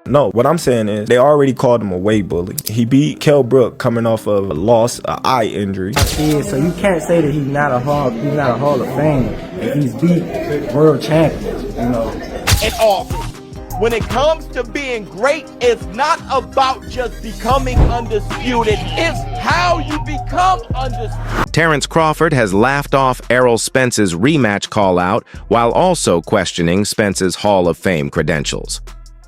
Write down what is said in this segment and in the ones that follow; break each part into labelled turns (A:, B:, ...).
A: No, what I'm saying is they already called him a weight bully. He beat Kell Brook coming off of a loss, an eye injury.
B: Yeah, so you can't say that he's not a Hall of Fame if he's beat world champions, you know.
C: And also, when it comes to being great, it's not about just becoming undisputed. It's how you become undisputed.
D: Terence Crawford has laughed off Errol Spence's rematch call-out while also questioning Spence's Hall of Fame credentials.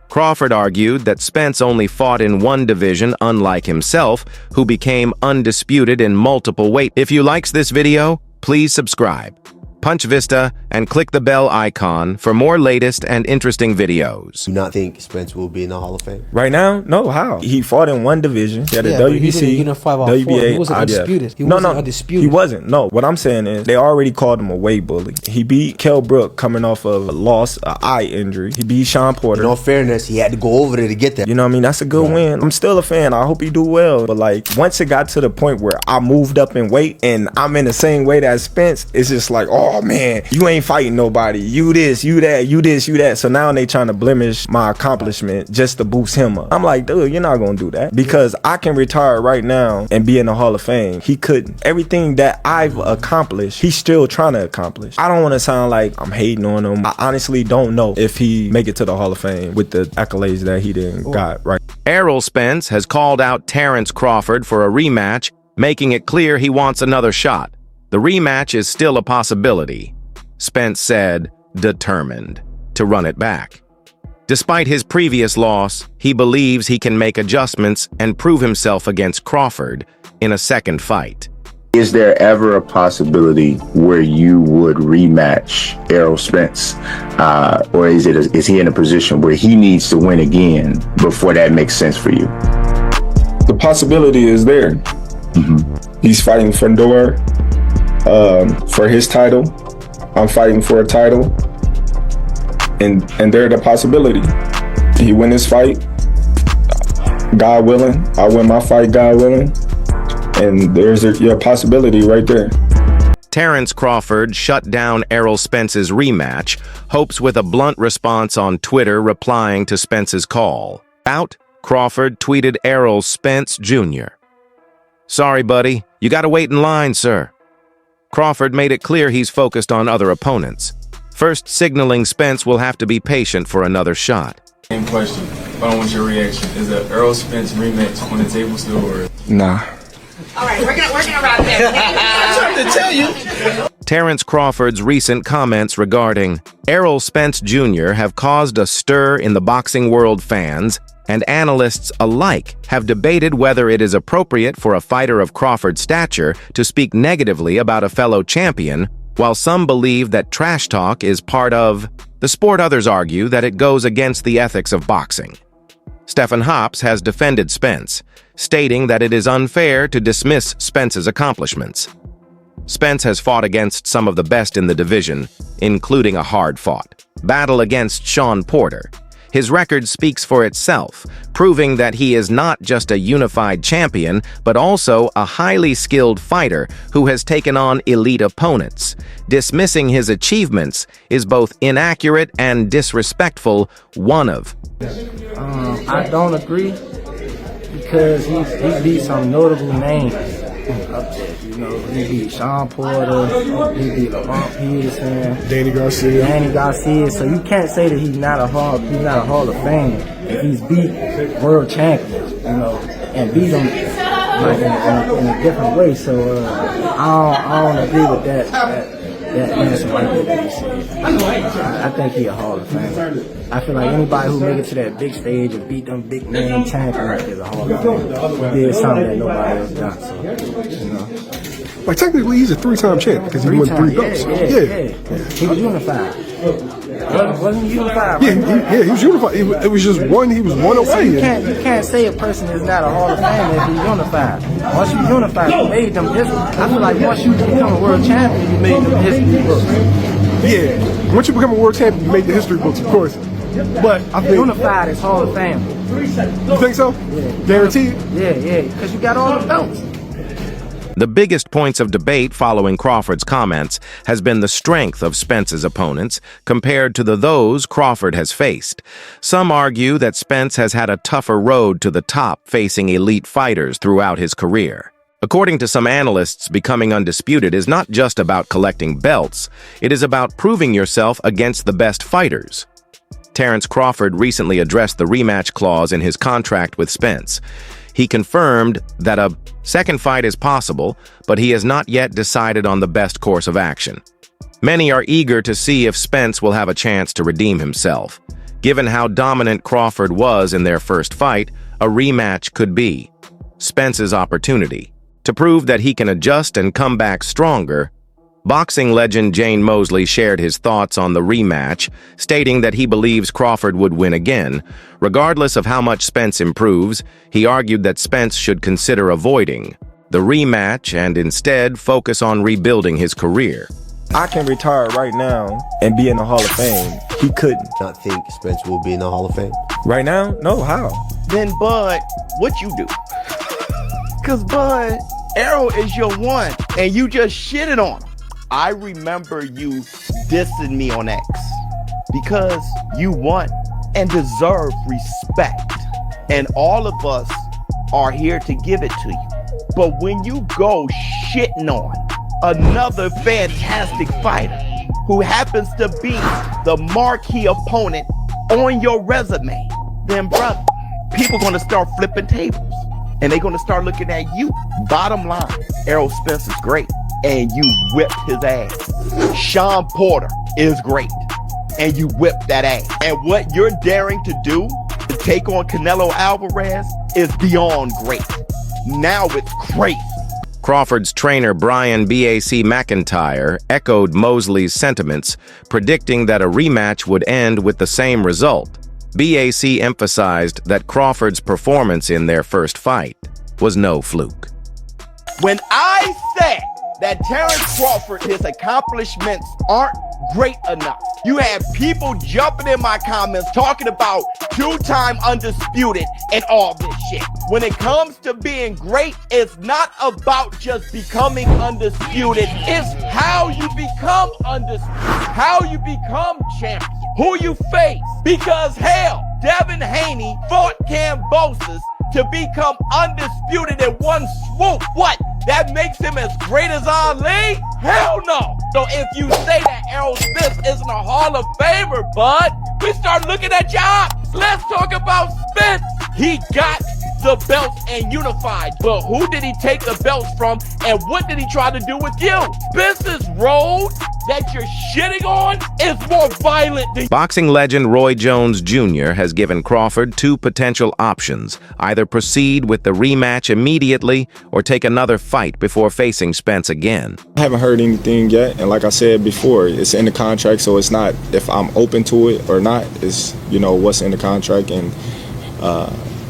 D: Crawford argued that Spence only fought in one division, unlike himself, who became undisputed in multiple weight. If you likes this video, please subscribe, punch Vista, and click the bell icon for more latest and interesting videos.
E: Do you not think Spence will be in the Hall of Fame?
A: Right now? No, how? He fought in one division. He had a
F: Yeah, but he
A: WBC,
F: didn't fight about
A: WBA,
F: four. He wasn't
A: IBF.
F: undisputed. He
A: No,
F: wasn't undisputed.
A: he wasn't. No, what I'm saying is they already called him a weight bully. He beat Kell Brook coming off of a loss, an eye injury. He beat Sean Porter.
E: In all fairness, he had to go over there to get that.
A: You know what I mean? That's a good win. I'm still a fan. I hope he do well. But like, once it got to the point where I moved up in weight and I'm in the same weight as Spence, it's just like, oh man, you ain't fighting nobody. You this, you that, you this, you that. So now they trying to blemish my accomplishment just to boost him up. I'm like, dude, you're not gonna do that. Because I can retire right now and be in the Hall of Fame. He couldn't. Everything that I've accomplished, he's still trying to accomplish. I don't want to sound like I'm hating on him. I honestly don't know if he make it to the Hall of Fame with the accolades that he didn't got, right?
D: Errol Spence has called out Terence Crawford for a rematch, making it clear he wants another shot. The rematch is still a possibility. Spence said, determined to run it back. Despite his previous loss, he believes he can make adjustments and prove himself against Crawford in a second fight.
G: Is there ever a possibility where you would rematch Errol Spence? Or is he in a position where he needs to win again before that makes sense for you?
H: The possibility is there. He's fighting Fedor for his title. I'm fighting for a title, and there's the possibility. He win his fight, God willing. I win my fight, God willing, and there's a possibility right there.
D: Terence Crawford shut down Errol Spence's rematch, hopes with a blunt response on Twitter replying to Spence's call. Crawford tweeted Errol Spence Jr. "Sorry, buddy, you gotta wait in line, sir." Crawford made it clear he's focused on other opponents, first signaling Spence will have to be patient for another shot.
I: Same question, but I want your reaction. Is the Errol Spence rematch on the table still, or?
H: Nah.
J: All right, we're gonna wrap this.
C: I'm trying to tell you.
D: Terence Crawford's recent comments regarding Errol Spence Jr. have caused a stir in the boxing world. Fans and analysts alike have debated whether it is appropriate for a fighter of Crawford's stature to speak negatively about a fellow champion, while some believe that trash talk is part of the sport. Others argue that it goes against the ethics of boxing. Stephen Hops has defended Spence, stating that it is unfair to dismiss Spence's accomplishments. Spence has fought against some of the best in the division, including a hard-fought battle against Sean Porter. His record speaks for itself, proving that he is not just a unified champion, but also a highly skilled fighter who has taken on elite opponents. Dismissing his achievements is both inaccurate and disrespectful.
B: I don't agree because he beat some notable names up there. You know, he beat Sean Porter, he beat LeBron Peterson,
H: Danny
B: Garcia. So you can't say that he's not a Hall of Fame if he's beat world champions, you know, and beat them like in a different way. So I don't agree with that answer right there. I think he a Hall of Fame. I feel like anybody who make it to that big stage and beat them big name champions is a Hall of Fame. He did something that nobody else done. So, you know.
H: Like technically, he's a three-time champ because he won 3 belts.
B: Yeah. He was unified. Wasn't he unified?
H: Yeah, he was unified. It was just one. He was one away.
B: So you can't say a person is not a Hall of Famer if he's unified. Once you unified, you made them history. I feel like once you become a world champion, you made them history books.
H: Yeah, once you become a world champion, you make the history books, of course. But I think
B: unified is Hall of Fame.
H: You think so?
B: Yeah.
H: Guaranteed?
B: Yeah, because you got all the belts.
D: The biggest points of debate following Crawford's comments has been the strength of Spence's opponents compared to those Crawford has faced. Some argue that Spence has had a tougher road to the top facing elite fighters throughout his career. According to some analysts, becoming undisputed is not just about collecting belts, it is about proving yourself against the best fighters. Terence Crawford recently addressed the rematch clause in his contract with Spence. He confirmed that a second fight is possible, but he has not yet decided on the best course of action. Many are eager to see if Spence will have a chance to redeem himself. Given how dominant Crawford was in their first fight, a rematch could be Spence's opportunity to prove that he can adjust and come back stronger. Boxing legend Jane Mosley shared his thoughts on the rematch, stating that he believes Crawford would win again. Regardless of how much Spence improves, he argued that Spence should consider avoiding the rematch and instead focus on rebuilding his career.
A: I can retire right now and be in the Hall of Fame. He couldn't.
E: Not think Spence will be in the Hall of Fame.
A: Right now? No, how?
C: Then, Bud, what you do? Because, Bud, Errol is your one, and you just shitted on him. I remember you dissing me on X because you want and deserve respect. And all of us are here to give it to you. But when you go shitting on another fantastic fighter who happens to be the marquee opponent on your resume, then brother, people gonna start flipping tables and they gonna start looking at you. Bottom line, Errol Spence is great and you whipped his ass. Sean Porter is great and you whipped that ass. And what you're daring to do to take on Canelo Alvarez is beyond great. Now it's crazy.
D: Crawford's trainer Brian "BAC" McIntyre echoed Mosley's sentiments, predicting that a rematch would end with the same result. BAC emphasized that Crawford's performance in their first fight was no fluke.
C: When I said that Terence Crawford, his accomplishments aren't great enough, you had people jumping in my comments talking about two-time undisputed and all this shit. When it comes to being great, it's not about just becoming undisputed. It's how you become undisputed, how you become champion, who you face. Because hell, Devin Haney fought Kambosos to become undisputed in one swoop. What? That makes him as great as Ali? Hell no. So if you say that Errol Spence isn't a Hall of Famer, bud, we start looking at your ops. Let's talk about Spence. He got the belts and unified, but who did he take the belts from and what did he try to do with you? Spence's road that you're shitting on is more violent than...
D: Boxing legend Roy Jones Jr. has given Crawford two potential options: either proceed with the rematch immediately or take another fight before facing Spence again.
H: I haven't heard anything yet, and like I said before, it's in the contract, so it's not if I'm open to it or not. It's, you know, what's in the contract, and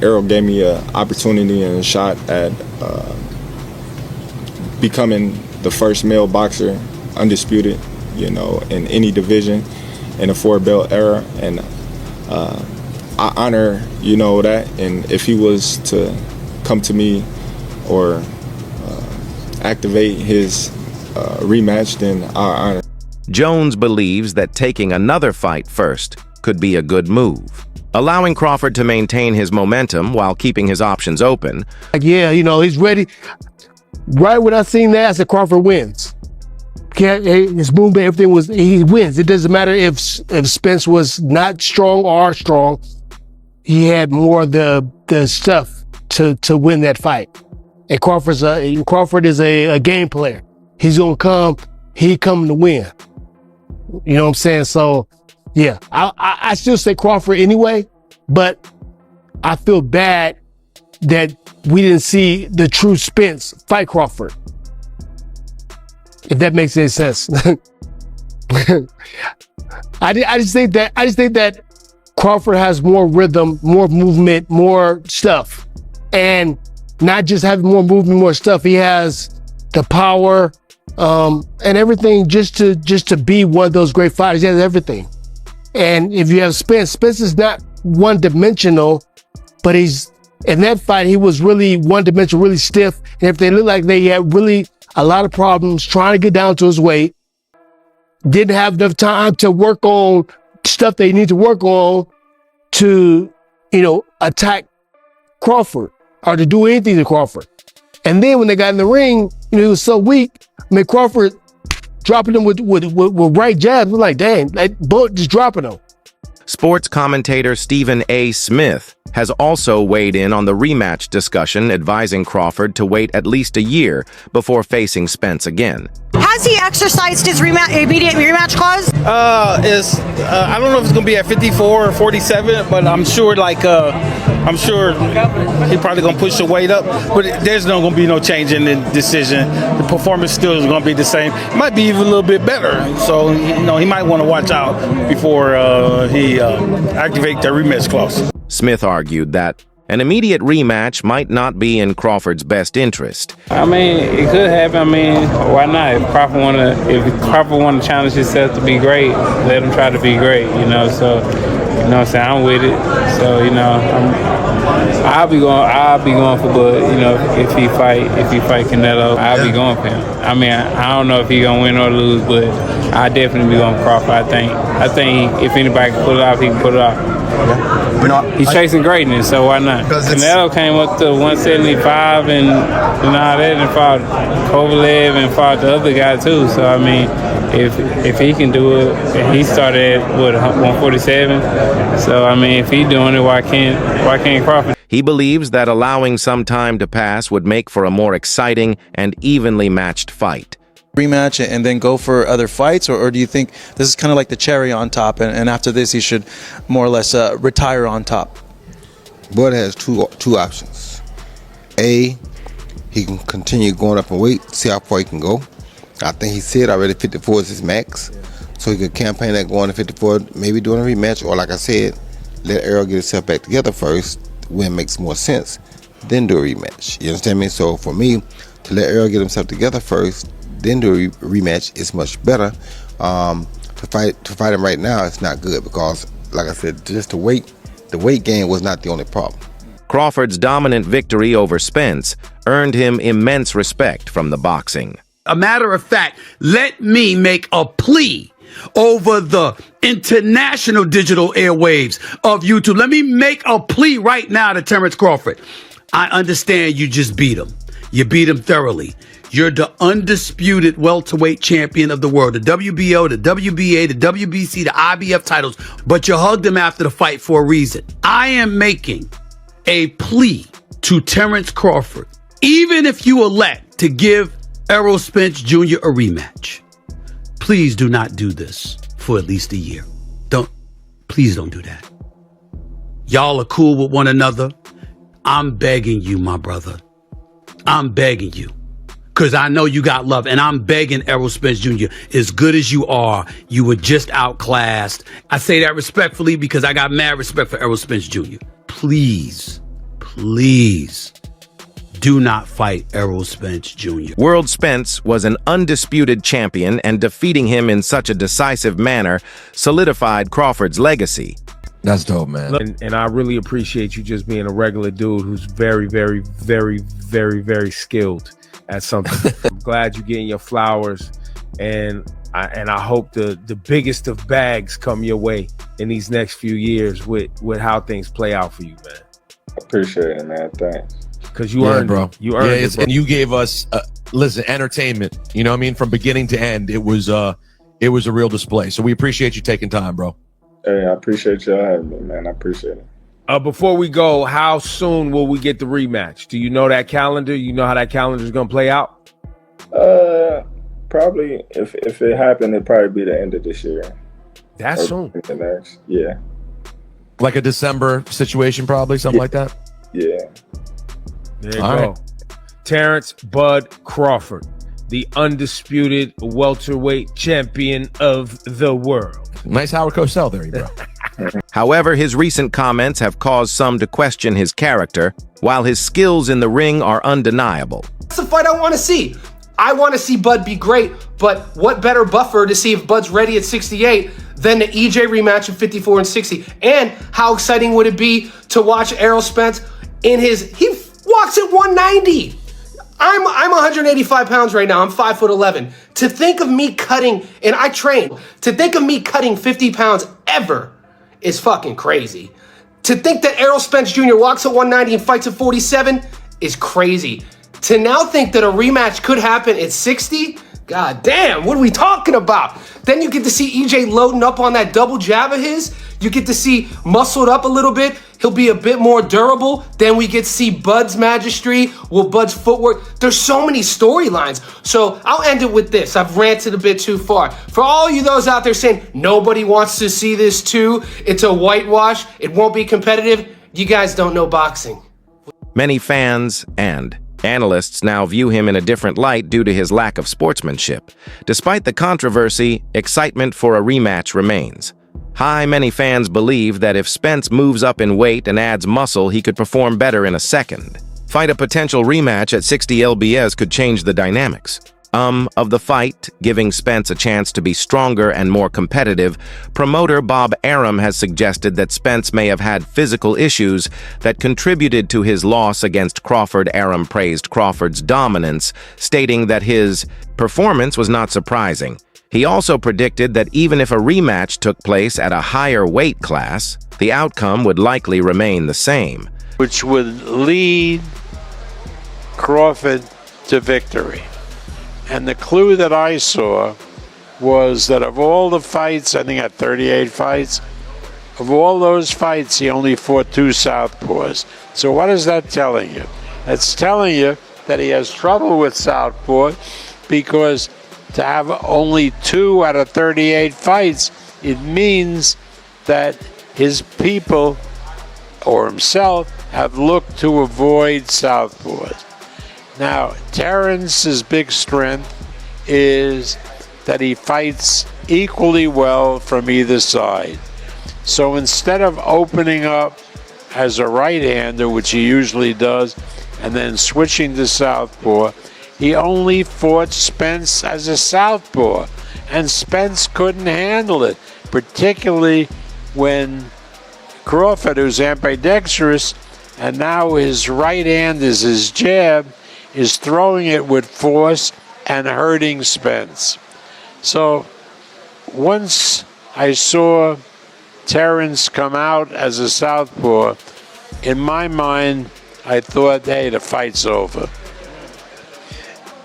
H: Errol gave me an opportunity and a shot at becoming the first male boxer undisputed, you know, in any division in the 4-belt era, and I honor, you know, that. And if he was to come to me or activate his rematch, then I honor.
D: Jones believes that taking another fight first could be a good move, allowing Crawford to maintain his momentum while keeping his options open.
F: Yeah, you know, he's ready. Right when I seen that, I said Crawford wins. His movement, everything was, he wins. It doesn't matter if Spence was not strong or strong. He had more of the stuff to win that fight. And Crawford is a game player. He's gonna come. He coming to win. You know what I'm saying? So yeah, I still say Crawford anyway, but I feel bad that we didn't see the true Spence fight Crawford. If that makes any sense. I just think that Crawford has more rhythm, more movement, more stuff. And not just having more movement, more stuff, he has the power and everything just to be one of those great fighters. He has everything. And if you have Spence is not one-dimensional, but he's in that fight, he was really one-dimensional, really stiff. And if they looked like they had really a lot of problems trying to get down to his weight, didn't have enough time to work on stuff they need to work on to, attack Crawford or to do anything to Crawford. And then when they got in the ring, he was so weak. Crawford dropping him with right jabs. We're like, dang, that bullet just dropping him.
D: Sports commentator Stephen A. Smith has also weighed in on the rematch discussion, advising Crawford to wait at least a year before facing Spence again.
J: Has he exercised his immediate rematch clause?
K: I don't know if it's gonna be at 54 or 47, but I'm sure he's probably gonna push the weight up. But there's not gonna be no change in the decision. The performance still is gonna be the same. It might be even a little bit better. So he might want to watch out before he activate the rematch clause.
D: Smith argued that an immediate rematch might not be in Crawford's best interest.
L: I mean, it could happen. I mean, why not? If Crawford want to challenge himself to be great, let him try to be great. So I'm with it. So I'll be going for Bud. If he fight Canelo, I'll be going for him. I mean, I don't know if he's gonna win or lose, but I definitely be going Crawford. I think if anybody can pull it off, he can pull it off. He's chasing greatness, so why not? Canelo came up to 175 and all that, and fought Kovalev and fought the other guy too. So I mean, if he can do it, and he started at 147. So I mean, if he's doing it, why can't Crawford?
D: He believes that allowing some time to pass would make for a more exciting and evenly matched fight.
M: Rematch and then go for other fights, or do you think this is kind of like the cherry on top, and after this he should more or less retire on top?
N: Bud has two options. A, he can continue going up in weight, see how far he can go. I think he said already 54 is his max, so he could campaign that going to 54, maybe doing a rematch, or like I said, let Errol get himself back together first when it makes more sense, then do a rematch. You understand me? So for me, to let Errol get himself together first, then do a rematch is much better. To fight him right now, it's not good because, like I said, just the weight gain was not the only problem.
D: Crawford's dominant victory over Spence earned him immense respect from the boxing.
O: A matter of fact, let me make a plea over the international digital airwaves of YouTube. Let me make a plea right now to Terence Crawford. I understand you just beat him. You beat him thoroughly. You're the undisputed welterweight champion of the world, the WBO, the WBA, the WBC, the IBF titles, but you hugged him after the fight for a reason. I am making a plea to Terence Crawford, even if you elect to give Errol Spence Jr. a rematch, please do not do this for at least a year. Please don't do that. Y'all are cool with one another. I'm begging you, my brother. I'm begging you. Because I know you got love, and I'm begging Errol Spence Jr., as good as you are, you were just outclassed. I say that respectfully because I got mad respect for Errol Spence Jr. Please, please do not fight Errol Spence Jr.
D: World Spence was an undisputed champion, and defeating him in such a decisive manner solidified Crawford's legacy.
P: That's dope, man.
A: And I really appreciate you just being a regular dude who's very, very, very, very, very skilled at something. I'm glad you're getting your flowers, and I hope the biggest of bags come your way in these next few years with how things play out for you, man.
H: Appreciate it, man. Thanks.
A: Because you earned
P: bro.
A: It. You earned it, bro.
P: And you gave us, listen, entertainment. You know what I mean? From beginning to end, it was a real display. So we appreciate you taking time, bro.
H: Hey, I appreciate y'all having me, man. I appreciate it.
A: Before we go, how soon will we get the rematch? Do you know that calendar? You know how that calendar is going to play out?
H: Probably, if it happened, it'd probably be the end of this year.
A: That's soon.
H: The next, yeah.
P: Like a December situation, probably, something like that?
H: Yeah.
A: There you go. Right. Terence Bud Crawford, the undisputed welterweight champion of the world.
P: Nice Howard Cosell there, bro.
D: However, his recent comments have caused some to question his character, while his skills in the ring are undeniable.
Q: That's the fight I want to see. I want to see Bud be great, but what better buffer to see if Bud's ready at 68 than the EJ rematch of 54 and 60? And how exciting would it be to watch Errol Spence he walks at 190. I'm 185 pounds right now. I'm 5'11". To think of me cutting, and I train, to think of me cutting 50 pounds ever is fucking crazy. To think that Errol Spence Jr. walks at 190 and fights at 47 is crazy. To now think that a rematch could happen at 60, god damn, what are we talking about? Then you get to see EJ loading up on that double jab of his. You get to see muscled up a little bit. He'll be a bit more durable. Then we get to see Bud's magistry, will Bud's footwork. There's so many storylines. So I'll end it with this. I've ranted a bit too far. For all you those out there saying nobody wants to see this too, it's a whitewash, it won't be competitive, you guys don't know boxing.
D: Many fans and analysts now view him in a different light due to his lack of sportsmanship. Despite the controversy, excitement for a rematch remains. Many fans believe that if Spence moves up in weight and adds muscle, he could perform better in a second. A potential rematch at 60 lbs could change the dynamics of the fight, giving Spence a chance to be stronger and more competitive. Promoter Bob Arum has suggested that Spence may have had physical issues that contributed to his loss against Crawford. Arum praised Crawford's dominance, stating that his performance was not surprising. He also predicted that even if a rematch took place at a higher weight class, the outcome would likely remain the same,
R: which would lead Crawford to victory. And the clue that I saw was that of all the fights, I think at 38 fights, of all those fights, he only fought 2 southpaws. So what is that telling you? That's telling you that he has trouble with southpaw, because to have only 2 out of 38 fights, it means that his people or himself have looked to avoid southpaws. Now, Terence's big strength is that he fights equally well from either side. So instead of opening up as a right-hander, which he usually does, and then switching to southpaw, he only fought Spence as a southpaw, and Spence couldn't handle it, particularly when Crawford, who's ambidextrous, and now his right hand is his jab, is throwing it with force and hurting Spence. So once I saw Terence come out as a southpaw, in my mind, I thought, hey, the fight's over.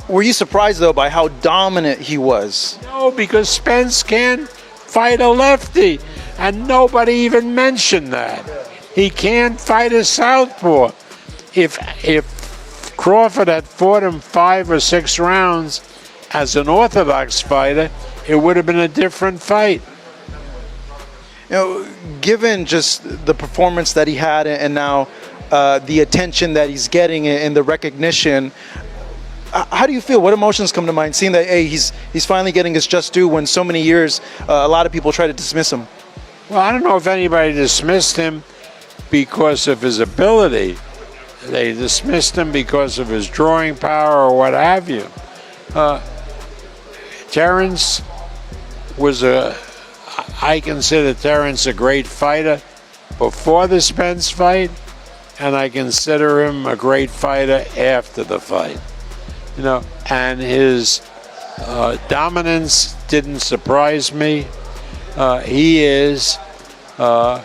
M: Were you surprised, though, by how dominant he was?
R: No, because Spence can't fight a lefty, and nobody even mentioned that. He can't fight a southpaw. If Crawford had fought him 5 or 6 rounds as an orthodox fighter, it would have been a different fight.
M: You know, given just the performance that he had and now the attention that he's getting and the recognition, how do you feel? What emotions come to mind, seeing that, hey, he's finally getting his just due when so many years a lot of people try to dismiss him?
R: Well, I don't know if anybody dismissed him because of his ability. They dismissed him because of his drawing power or what have you. Terence was I consider Terence a great fighter before the Spence fight, and I consider him a great fighter after the fight. You know, and his dominance didn't surprise me. He is the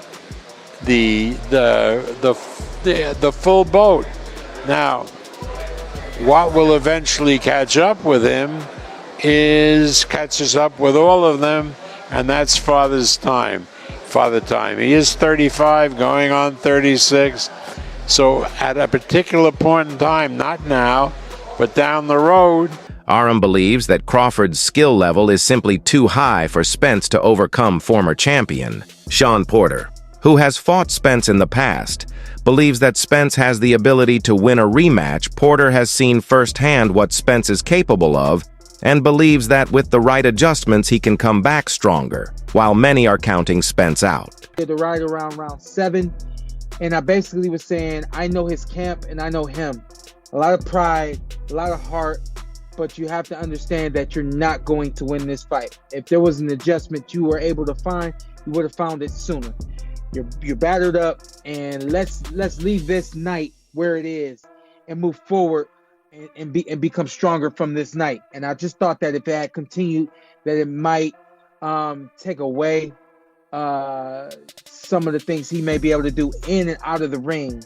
R: full boat. Now, what will eventually catch up with him catches up with all of them, and that's father time. He is 35, going on 36. So at a particular point in time, not now, but down the road.
D: Arum believes that Crawford's skill level is simply too high for Spence to overcome former champion Sean Porter, who has fought Spence in the past, believes that Spence has the ability to win a rematch. Porter has seen firsthand what Spence is capable of and believes that with the right adjustments he can come back stronger, while many are counting Spence out.
S: The right around round 7, and I basically was saying, I know his camp and I know him. A lot of pride, a lot of heart, but you have to understand that you're not going to win this fight. If there was an adjustment you were able to find, you would have found it sooner. You're battered up, and let's leave this night where it is and move forward and become stronger from this night. And I just thought that if it had continued, that it might take away some of the things he may be able to do in and out of the ring.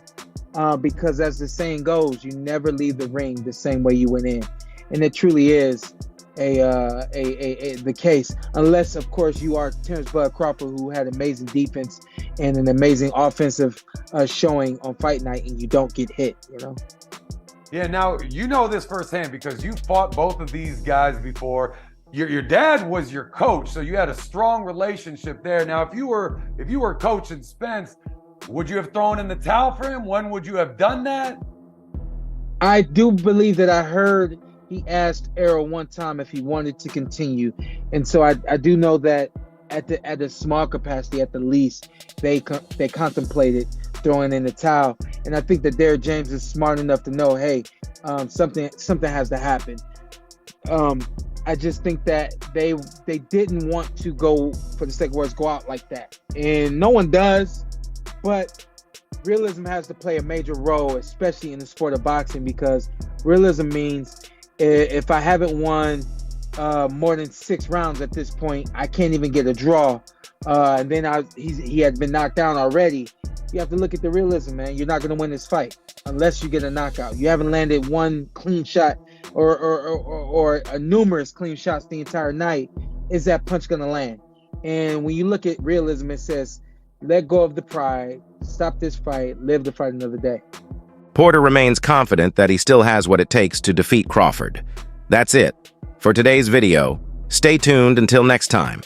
S: Because as the saying goes, you never leave the ring the same way you went in. And it truly is the case, unless of course you are Terence Bud Crawford, who had amazing defense and an amazing offensive showing on fight night, and you don't get hit, you know.
T: Yeah, now you know this firsthand because you fought both of these guys before. Your dad was your coach, so you had a strong relationship there. Now, if you were coaching Spence, would you have thrown in the towel for him? When would you have done that?
S: I do believe that I heard he asked Errol one time if he wanted to continue, and so I do know that at a small capacity, at the least, they contemplated throwing in the towel. And I think that Derrick James is smart enough to know, hey, something has to happen. I just think that they didn't want to go, for the sake of words, go out like that, and no one does. But realism has to play a major role, especially in the sport of boxing, because realism means if I haven't won more than 6 rounds at this point, I can't even get a draw. And then he had been knocked down already. You have to look at the realism, man. You're not going to win this fight unless you get a knockout. You haven't landed one clean shot or numerous clean shots the entire night. Is that punch going to land? And when you look at realism, it says, let go of the pride, stop this fight, live to fight another day.
D: Porter remains confident that he still has what it takes to defeat Crawford. That's it for today's video. Stay tuned until next time.